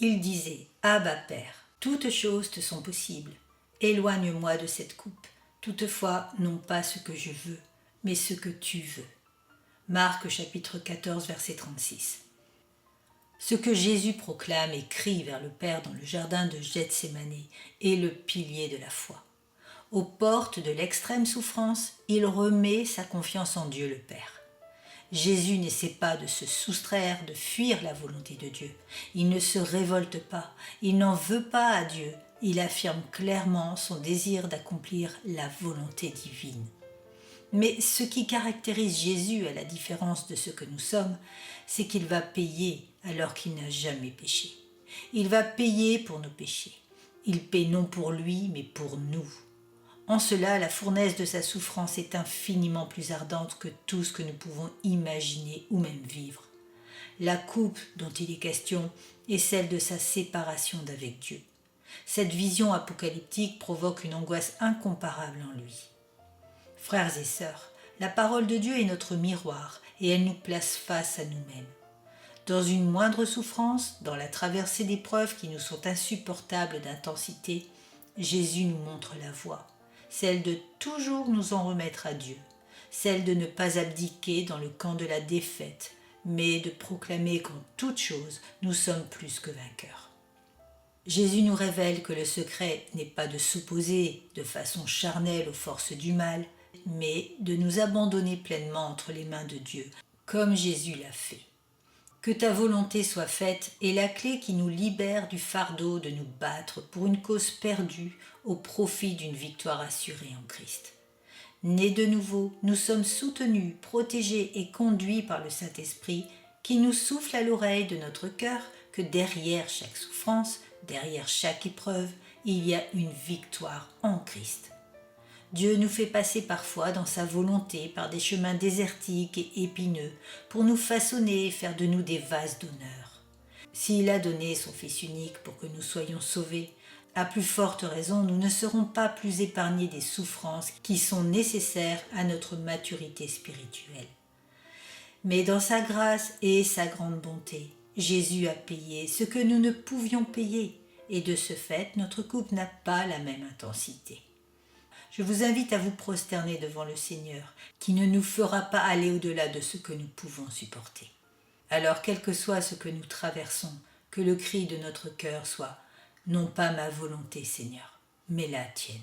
Il disait « Abba Père, toutes choses te sont possibles. Éloigne-moi de cette coupe. Toutefois, non pas ce que je veux, mais ce que tu veux. » Marc chapitre 14, verset 36. Ce que Jésus proclame et crie vers le Père dans le jardin de Gethsémani est le pilier de la foi. Aux portes de l'extrême souffrance, il remet sa confiance en Dieu le Père. Jésus n'essaie pas de se soustraire, de fuir la volonté de Dieu. Il ne se révolte pas, il n'en veut pas à Dieu. Il affirme clairement son désir d'accomplir la volonté divine. Mais ce qui caractérise Jésus, à la différence de ce que nous sommes, c'est qu'il va payer alors qu'il n'a jamais péché. Il va payer pour nos péchés. Il paie non pour lui, mais pour nous. En cela, la fournaise de sa souffrance est infiniment plus ardente que tout ce que nous pouvons imaginer ou même vivre. La coupe dont il est question est celle de sa séparation d'avec Dieu. Cette vision apocalyptique provoque une angoisse incomparable en lui. Frères et sœurs, la parole de Dieu est notre miroir et elle nous place face à nous-mêmes. Dans une moindre souffrance, dans la traversée d'épreuves qui nous sont insupportables d'intensité, Jésus nous montre la voie, celle de toujours nous en remettre à Dieu, celle de ne pas abdiquer dans le camp de la défaite, mais de proclamer qu'en toute chose, nous sommes plus que vainqueurs. Jésus nous révèle que le secret n'est pas de s'opposer de façon charnelle aux forces du mal, mais de nous abandonner pleinement entre les mains de Dieu, comme Jésus l'a fait. Que ta volonté soit faite est la clé qui nous libère du fardeau de nous battre pour une cause perdue au profit d'une victoire assurée en Christ. Nés de nouveau, nous sommes soutenus, protégés et conduits par le Saint-Esprit qui nous souffle à l'oreille de notre cœur que derrière chaque souffrance, derrière chaque épreuve, il y a une victoire en Christ. Dieu nous fait passer parfois dans sa volonté par des chemins désertiques et épineux pour nous façonner et faire de nous des vases d'honneur. S'il a donné son Fils unique pour que nous soyons sauvés, à plus forte raison, nous ne serons pas plus épargnés des souffrances qui sont nécessaires à notre maturité spirituelle. Mais dans sa grâce et sa grande bonté, Jésus a payé ce que nous ne pouvions payer, et de ce fait, notre coupe n'a pas la même intensité. Je vous invite à vous prosterner devant le Seigneur, qui ne nous fera pas aller au-delà de ce que nous pouvons supporter. Alors, quel que soit ce que nous traversons, que le cri de notre cœur soit « Non pas ma volonté, Seigneur, mais la tienne ».